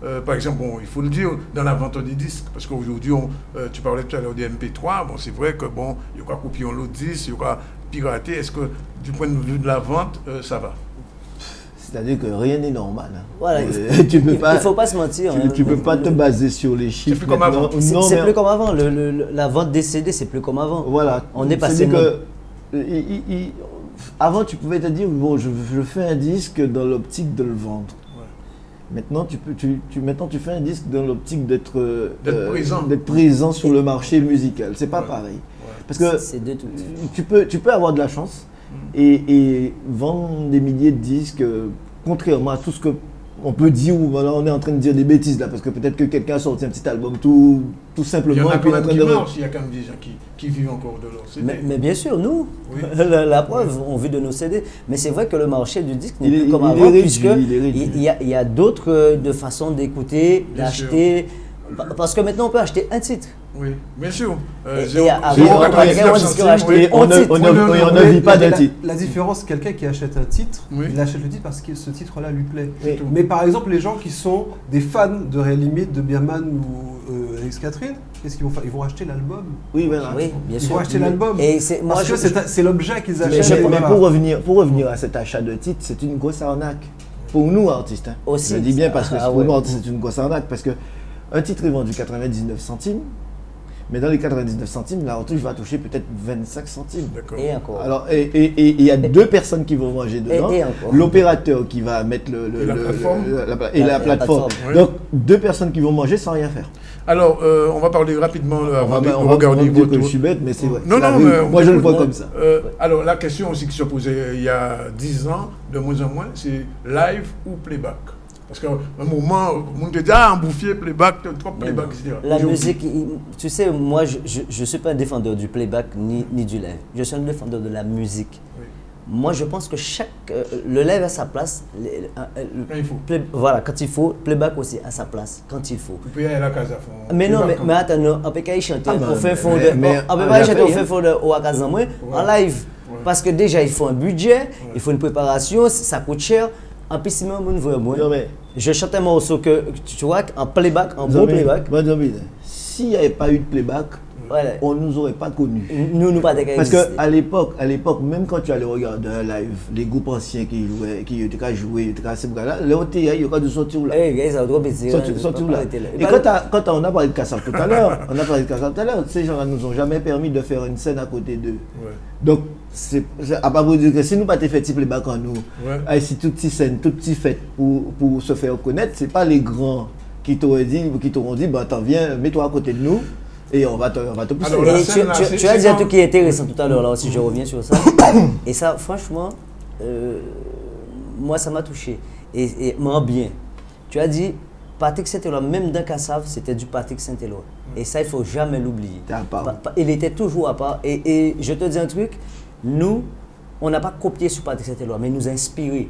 par exemple, bon, il faut le dire, dans la vente des disques, parce qu'aujourd'hui, tu parlais tout à l'heure des MP3, bon, c'est vrai que bon, il y aura copier l'autre disque, il y aura pirater. Est-ce que du point de vue de la vente, ça va? C'est-à-dire que rien n'est normal. Hein. Voilà, tu peux il pas, ne faut pas se mentir. Tu ne peux pas te baser sur les chiffres. C'est plus comme avant. C'est plus comme avant. La vente des CD, c'est plus comme avant. Voilà. On est passé. Avant, tu pouvais te dire, bon, je fais un disque dans l'optique de le vendre. Ouais. Maintenant, tu fais un disque dans l'optique d'être présent sur le marché musical. C'est pas pareil. Ouais. Parce que c'est de tout. Tu peux avoir de la chance et vendre des milliers de disques, contrairement à tout ce que on peut dire, ou voilà, on est en train de dire des bêtises là, parce que peut-être que quelqu'un a sorti un petit album tout simplement. Il y en a puis quand même qui marchent, il y a quand même des gens qui vivent encore de leur CD. Mais bien sûr, nous, oui. la preuve, on vit de nos CD. Mais c'est vrai que le marché du disque n'est plus comme avant, puisqu'il y a d'autres de façons d'écouter, d'acheter. Parce que maintenant, on peut acheter un titre. Oui, bien sûr. On ne vit pas d'un titre. La différence, quelqu'un qui achète un titre, il achète le titre parce que ce titre-là lui plaît. Oui. Mais par exemple, les gens qui sont des fans de Real Limite, de Birman ou Alex Catherine, qu'est-ce qu'ils vont faire? Ils vont acheter l'album. Oui, voilà. Oui, bien sûr. Ils vont acheter l'album. Parce que c'est l'objet qu'ils achètent. Mais pour revenir à cet achat de titre, c'est une grosse arnaque. Pour nous, artistes. Hein. Aussi. Je dis bien parce que pour nous, artistes, c'est une grosse arnaque. Parce que un titre est vendu 99 centimes. Mais dans les 99 centimes, la retouche va toucher peut-être 25 centimes. Et encore. Alors, et il y a deux personnes qui vont manger dedans. L'opérateur qui va mettre la plateforme. Oui. Donc, deux personnes qui vont manger sans rien faire. Alors, on va parler rapidement avant de regarder dire que je suis bête, mais c'est vrai. Non, mais moi je le vois comme ça. Alors, la question aussi qui se posait il y a 10 ans, de moins en moins, c'est live ou playback? Parce qu'à un moment, on te dit, un bouffier, playback, trop playback, etc. La musique, tu sais, moi, je ne suis pas un défendeur du playback ni du live. Je suis un défendeur de la musique. Oui. Moi, je pense que le live a sa place. Quand il faut. Voilà, quand il faut. Playback aussi a sa place, quand il faut. Tu peux y aller à la casa. Mais non, mais attends, on peut pas y chanter. On fait fond au Akaza en live. Parce que déjà, il faut un budget, il faut une préparation, ça coûte cher. En plus, si moi, je chante un morceau que, tu vois, en playback, en bon playback. S'il n'y avait pas eu de playback, on ne nous aurait pas connus. Nous pas parce qu'à l'époque, même quand tu allais regarder un live, les groupes anciens qui jouaient, qui étaient joués, là, il y aura de sortir là. Sortir là. Et quand on a parlé de Kassav tout à l'heure, ces gens-là ne nous ont jamais permis de faire une scène à côté d'eux. Donc, à part vous dire que si nous pas fait petit playback en nous, si toutes ces scènes, toutes ces fêtes pour se faire connaître, c'est pas les grands qui t'auront dit, bah t'en viens, mets-toi à côté de nous. Et on va te pousser. Alors, tu as dit un truc qui est intéressant tout à l'heure, là aussi, je reviens sur ça. Et ça, franchement, moi, ça m'a touché. Et moi, bien. Tu as dit, Patrick Saint-Éloi, même dans Kassav, c'était du Patrick Saint-Éloi. Et ça, il ne faut jamais l'oublier. Il était toujours à part. Et je te dis un truc, nous, on n'a pas copié sur Patrick Saint-Éloi, mais il nous a inspiré.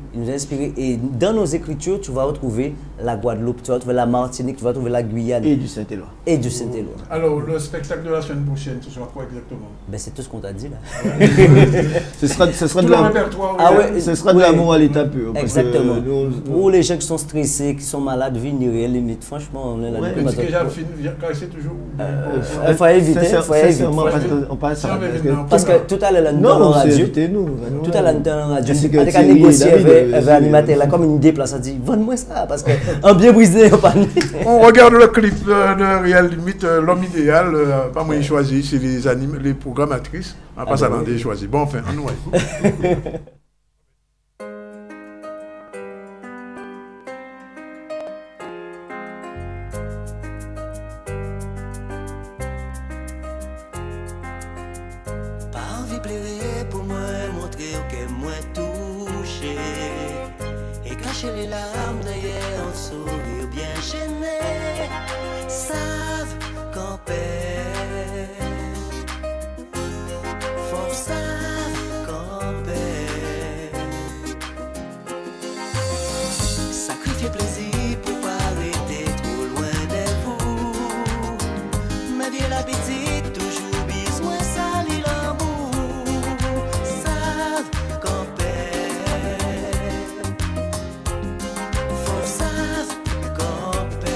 Et dans nos écritures, tu vas retrouver la Guadeloupe, tu vas retrouver la Martinique, tu vas retrouver la Guyane. Et du Saint-Éloi. Alors, le spectacle de la semaine prochaine, ce sera quoi exactement? Ben, c'est tout ce qu'on t'a dit là. ce sera de l'amour à l'état pur. Exactement. Pour les gens qui sont stressés, qui sont malades, venir limite, franchement, on est là. Est-ce que j'ai toujours. Il faut éviter. Parce que tout à l'heure, dans la radio. Tout à l'heure, dans la radio, avec un négocier, elle va animateur là, comme une idée place, elle dit, vends-moi ça, parce qu'un bien brisé, on regarde le clip de Real Limite, l'homme idéal, pas moi choisi, c'est les programmatrices, on pas ça l'en choisi. Bon, enfin, on nous pour moi montrer que moi touché et cacher les larmes derrière un sourire bien gêné, savent camper, faut savent camper, sacrifier plaisir pour pas arrêter trop loin de vous, ma vie la petite toujours besoin salir l'amour. Faut savent camper.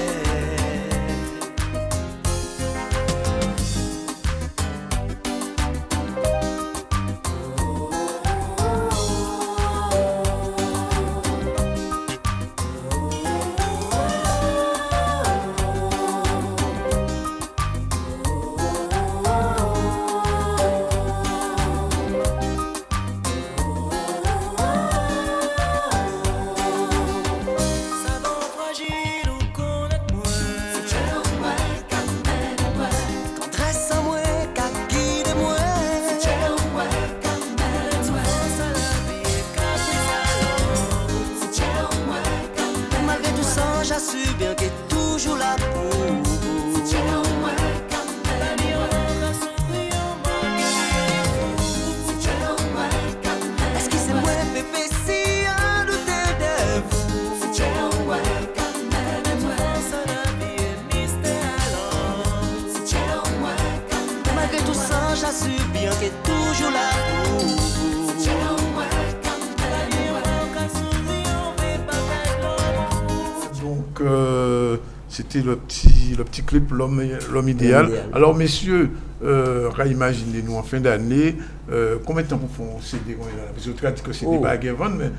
rassure bien qu'elle est toujours là pour vous. Donc, c'était le petit clip L'homme idéal. Alors, messieurs, imaginez-nous en fin d'année, combien de temps vous font CD? Parce que tu as dit que c'était pas à Gavin, mais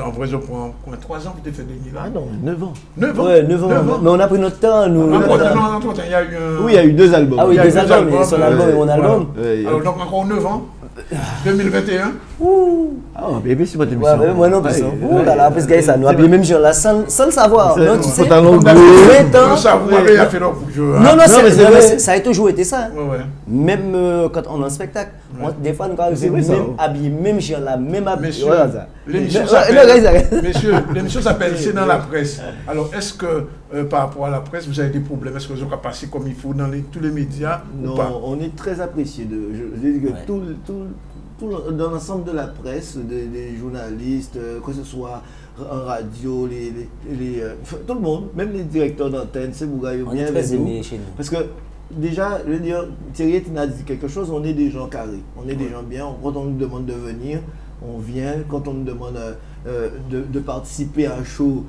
en vrai, je prends 3 ans pour te faire des là. Ah non, 9 ans. 9 ans? Ouais, 9 ans. Mais on a pris notre temps, nous. Non, il y a eu un... Oui, il y a eu 2 albums. Ah oui, 2 albums, et son album et mon album. Alors, donc, encore 9 ans. 2021. Ah, bébé, c'est votre Ouais, émission. mais moi non plus. Ouh là là, parce que ça nous a bien même genre là, sans le savoir. Non, tu sais. Pantalon bleu. 20 ans. Ça, vous m'avez fait leur jeu. Non, mais c'est vrai. ça a toujours été ça. Ouais. Même quand on est en spectacle, des fois, nous arrivons vrai, ça, même hein. habillés, même genre là, même habillés. Messieurs, Voilà ça. l'émission s'appelle C'est dans la presse. Alors, est-ce que par rapport à la presse, vous avez des problèmes? Est-ce que vous avez passé comme il faut dans tous les médias ou pas? Non, on est très apprécié. Je dis que dans l'ensemble de la presse, des journalistes, que ce soit en radio, tout le monde, même les directeurs d'antenne, c'est Bougaïo On bien est très avec nous. aimés chez nous. Parce que déjà, je veux dire, Thierry a dit quelque chose, on est des gens carrés, on est des gens bien. Quand on nous demande de venir, on vient. Quand on nous demande de participer à un show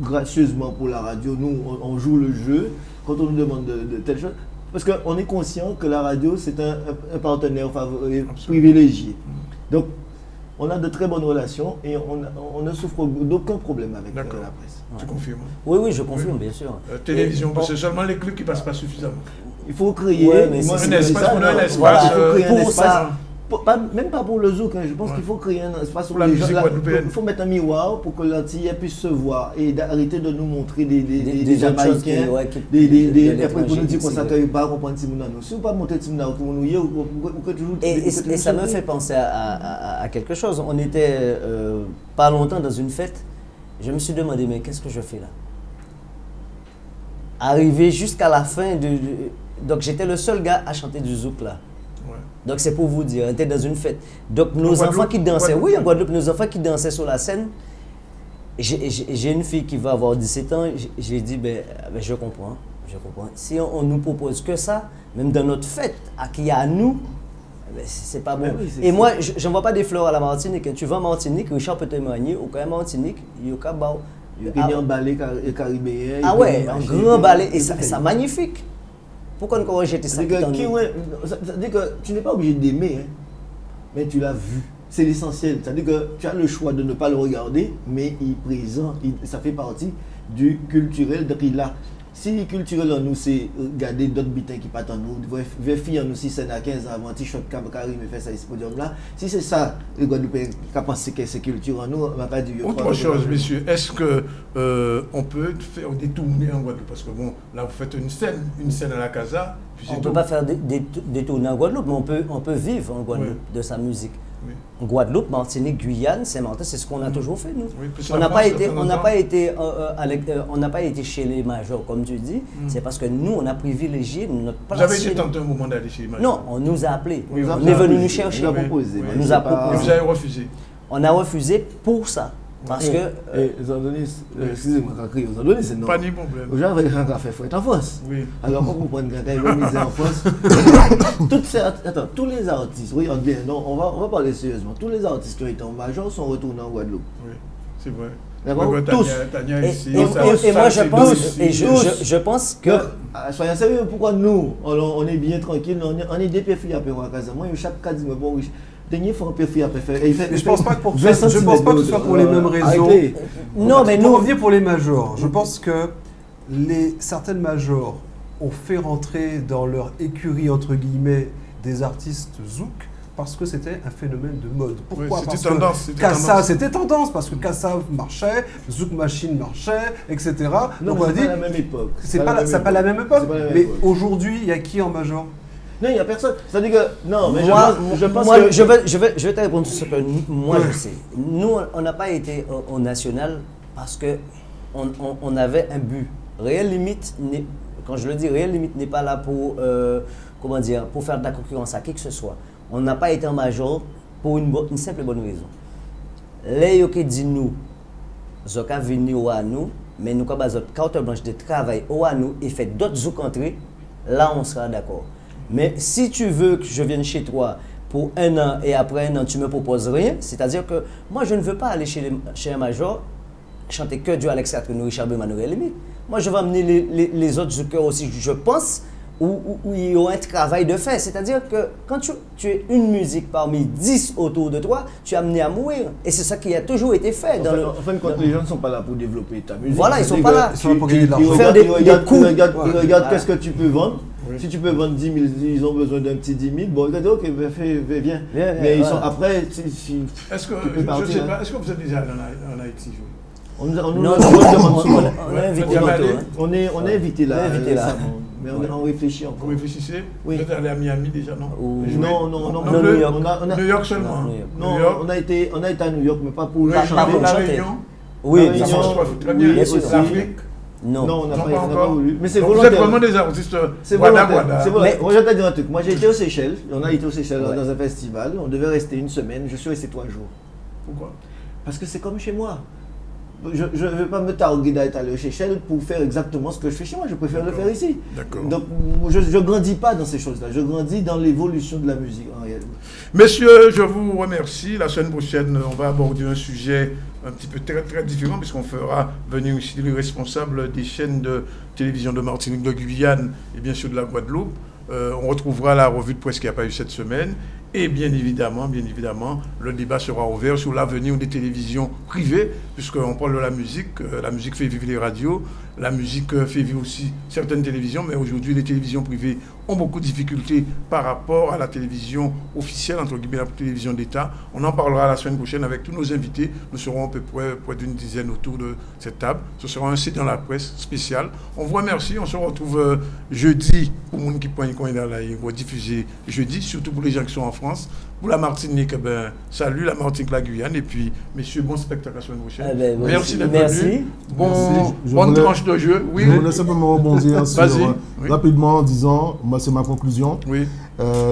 gracieusement pour la radio, nous, on joue le jeu. Quand on nous demande de telle chose, parce qu'on est conscient que la radio, c'est un partenaire privilégié. Donc, on a de très bonnes relations et on ne souffre d'aucun problème avec la presse. Tu confirmes? Oui, je confirme, bien sûr. Télévision, parce que c'est seulement les clips qui ne passent pas suffisamment. Il faut créer Ouais, mais moi, c'est un espace, ça, on a un non, espace, voilà, il faut créer un pour espace. ça. Même pas pour le zouk, hein. Je pense qu'il faut créer un espace Pour la les musique gens, guadeloupéenne. il faut mettre un miroir pour que l'antillais puisse se voir et d'arrêter de nous montrer des Des Jamaïcains, des après pour nous dire qu'on étrangers, s'accueille pas, qu'on prend Timouna. Si vous ne pas monter Timouna pour nous, ou que toujours. Et ça me fait penser à quelque chose. On était pas longtemps dans une fête. Je me suis demandé, mais qu'est-ce que je fais là? Arrivé jusqu'à la fin donc j'étais le seul gars à chanter du zouk là. Donc c'est pour vous dire, on était dans une fête. Donc nos enfants qui dansaient, oui en Guadeloupe, nos enfants qui dansaient sur la scène, j'ai une fille qui va avoir 17 ans, j'ai dit, ben, je comprends. Si on nous propose que ça, même dans notre fête, qui est à nous, ben, c'est pas bon. Oui, et moi, je n'envoie pas des fleurs à la Martinique. Tu vas en Martinique, Richard peut témoigner, ou quand même Martinique, il y a un ballet caribéen. Ah ouais, un grand ballet, et ça magnifique. Pourquoi nous jeter ça? Ça veut dire que tu n'es pas obligé d'aimer, hein, mais tu l'as vu. C'est l'essentiel. C'est-à-dire que tu as le choix de ne pas le regarder, mais il est présent. Ça fait partie du culturel. Donc il a. Si le culturel en nous, c'est regarder d'autres bitins qui partent en nous, voir filles en nous, si c'est à 15 ans avant, t-shirt Karim et faire ça, ce podium-là. Si c'est ça, le Guadeloupéen qui a pensé que c'est culture en nous, on ne va pas dire. Autre chose, messieurs, est-ce qu'on peut faire des tournées en Guadeloupe? Parce que bon, là, vous faites une scène à la Casa. On ne peut pas faire des tournées en Guadeloupe, mais on peut vivre en Guadeloupe de sa musique. Oui. En Guadeloupe, Martinique, Guyane, Saint-Martin, c'est ce qu'on a toujours fait, nous. Oui, On n'a pas été chez les majors, comme tu dis. C'est parce que nous, on a privilégié notre place. Vous avez été tenté un moment d'aller chez les majors? Non, on nous a appelés. Oui, on est venu nous chercher. On nous a proposé. On nous a proposé. Vous avez refusé? On a refusé pour ça. Parce que. Excusez-moi, c'est non. Pas de problème. Les gens avec un café, il faut être en France. Oui. Alors, quand vous prenez quelqu'un, il va miser en France. Tous les artistes, regarde bien, non, on va parler sérieusement. Tous les artistes qui ont été en major sont retournés en Guadeloupe. Oui, c'est vrai. D'accord? Tous. Et moi, je pense que. Soyez sérieux, pourquoi nous, on est bien tranquille, on est des péfis à faire à casa. Moi, chaque cas dit, mais bon, dernier fois, on péfis à faire. Je pense pas que ce soit pour les mêmes raisons. Non, mais pour nous. revenir pour les majors, je pense que certaines majors ont fait rentrer dans leur écurie, entre guillemets, des artistes zouk parce que c'était un phénomène de mode. Pourquoi? Parce que Kassa, c'était tendance, parce que Kassa marchait, Zouk Machine marchait, etc. Non, donc on a dit, c'est pas la même époque. C'est pas la même époque. Mais aujourd'hui, il y a qui en major? Non, il n'y a personne. C'est-à-dire que. Non, mais je pense que. Je vais te répondre sur ce que moi je sais. Nous, on n'a pas été au national parce qu'on avait un but. Réelle Limite, quand je le dis, Réelle Limite n'est pas là pour, pour faire de la concurrence à qui que ce soit. On n'a pas été en major pour une simple bonne raison. Les gens qui disent nous, ils ont venir à nous, mais nous avons une carte blanche de travail à nous et fait d'autres zouk entrées, là on sera d'accord. Mais si tu veux que je vienne chez toi pour 1 an et après 1 an, tu me proposes rien, c'est-à-dire que moi, je ne veux pas aller chez un major chanter que du Alex Catherine, Richard Berman, Limite. Moi, je vais amener les autres zoukeurs aussi, je pense, où il y a un travail de fait. C'est-à-dire que quand tu es une musique parmi 10 autour de toi, tu es amené à mourir. Et c'est ça qui a toujours été fait. Les gens ne sont pas là pour développer ta musique. Voilà, ils ne sont pas là. Ils sont là pour gagner de l'argent. Faire des coups. Ils regardent qu'est-ce que tu peux vendre. Si tu peux vendre 10 000, ils ont besoin d'un petit 10 000. Bon, regardez, ok, viens. Mais ils sont après. Est-ce que, je ne sais pas, est-ce que vous êtes déjà en Haïti? On est invité on est invité là. Mais on réfléchit encore. Vous réfléchissez? Oui. Vous êtes allé à Miami déjà, non? Non. New York seulement. Non, on a été à New York, mais pas pour la chanter. Oui, bien sûr. L'Afrique? Non, on n'a pas voulu. Mais c'est volontaire. Vous êtes vraiment des artistes. C'est volontaire. Moi, je vais te dire un truc. Moi, j'ai été aux Seychelles. On a été aux Seychelles dans un festival. On devait rester 1 semaine. Je suis resté 3 jours. Pourquoi? Parce que c'est comme chez moi. Je ne vais pas me targuer d'être allé aux Seychelles pour faire exactement ce que je fais chez moi. Je préfère le faire ici. Donc, je ne grandis pas dans ces choses-là. Je grandis dans l'évolution de la musique, en réalité. Messieurs, je vous remercie. La semaine prochaine, on va aborder un sujet un petit peu très différent, puisqu'on fera venir ici les responsables des chaînes de télévision de Martinique, de Guyane et bien sûr de la Guadeloupe. On retrouvera la revue de presse qu'il n'y a pas eu cette semaine. Et bien évidemment, le débat sera ouvert sur l'avenir des télévisions privées, puisqu'on parle de la musique fait vivre les radios, la musique fait vivre aussi certaines télévisions, mais aujourd'hui les télévisions privées ont beaucoup de difficultés par rapport à la télévision officielle, entre guillemets la télévision d'État. On en parlera la semaine prochaine avec tous nos invités. Nous serons à peu près d'une dizaine autour de cette table. Ce sera un site dans la presse spécial. On vous remercie. On se retrouve jeudi pour les gens qui poignent quand il va diffuser jeudi, surtout pour les gens qui sont en France. Pour la Martinique, salut la Martinique, la Guyane. Et puis, messieurs, bon spectacle la semaine prochaine. Merci d'être venus. Bonne tranche de jeu. Oui. Je voulais simplement rebondir rapidement en disant, moi c'est ma conclusion. Oui.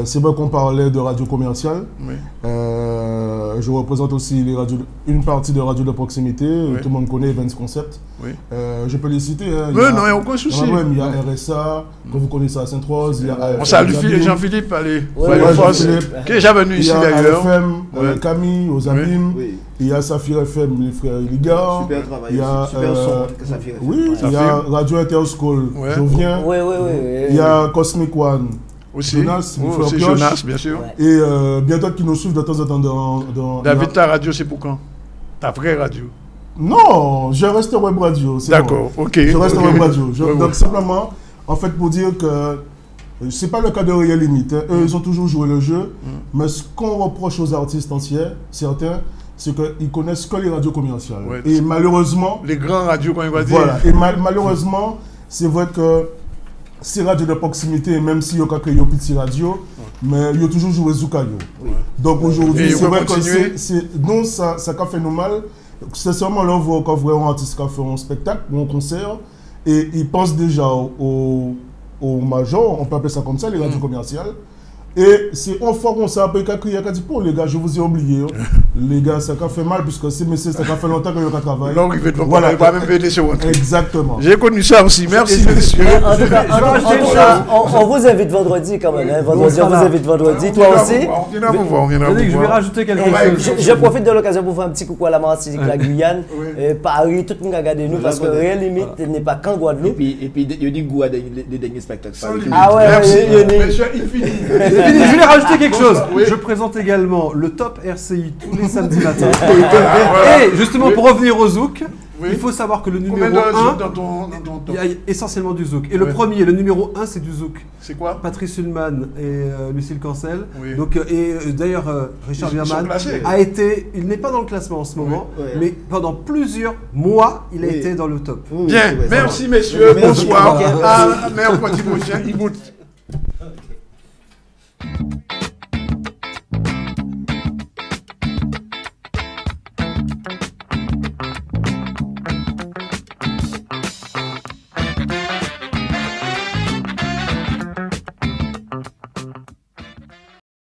C'est vrai qu'on parlait de radio commerciale. Oui. Je représente aussi une partie de radio de proximité. Oui. Tout le monde connaît Events Concept. Oui. Je peux les citer. Non, il n'y a aucun souci. Il y a RSA, que vous connaissez à Sainte-Rose. On salue Jean-Philippe, allez. Qui est déjà venu ici d'ailleurs. Il y a FM, Camille, aux Abîmes. Il y a Saphir FM, les frères Liga. Super travail, super son que Saphir FM. Oui, il y a Radio Interschool, Jovien. Il y a Cosmic One. Aussi. Jonas, c'est Jonas, bien sûr. Et bientôt qui nous suivent de temps en temps dans David, ta radio, c'est pour quand? Ta vraie radio? Non, je reste web radio. D'accord, ok. Je reste web radio. Donc simplement, en fait, pour dire que c'est pas le cas de Real Limite. Eux, ils ont toujours joué le jeu. Mais ce qu'on reproche aux artistes entiers, certains, c'est qu'ils connaissent que les radios commerciales. Ouais, et malheureusement... Les grands radios, quand on va dire. Voilà. Et malheureusement, c'est vrai que ces radios de proximité, même s'il y a créé une petite radio, mais il y a toujours joué Zoukayo. Oui. Donc aujourd'hui, c'est vrai que nous, ça a fait nous mal. C'est seulement là où on voit un artiste qui a fait un spectacle ou un concert, et ils pensent déjà au major, on peut appeler ça comme ça, les radios commerciales. Et c'est une fois qu'on s'est appelé qu'à crier, qu'à dire, pour les gars, je vous ai oublié. Les gars, ça a fait mal, puisque c'est mais ça a fait longtemps que je travaille. Non, il va pas même venir sur votre. Exactement. J'ai connu ça aussi, merci monsieur. En tout cas, on vous invite vendredi quand même. Vendredi, on vous invite vendredi, toi aussi. On viendra vous voir, Je vais rajouter quelque chose. Je profite de l'occasion pour faire un petit coucou à la Martinique, la Guyane, Paris, tout le monde a regardé nous, parce que Real Limite n'est pas qu'en Guadeloupe. Et puis, il y a des goûts des derniers spectacles. Ah ouais, je voulais rajouter quelque chose. Je présente également le Top RCI tous les samedis matins. Et justement, pour revenir au Zouk, il faut savoir que le numéro 1, il y a essentiellement du Zouk. Et le premier, le numéro 1, c'est du Zouk. C'est quoi? Patrice Ullmann et Lucille Cancel. Oui. Donc, d'ailleurs, Richard Berman a été, il n'est pas dans le classement en ce moment, mais pendant plusieurs mois, il a été dans le top. Bien, merci messieurs, bonsoir. À mercredi prochain.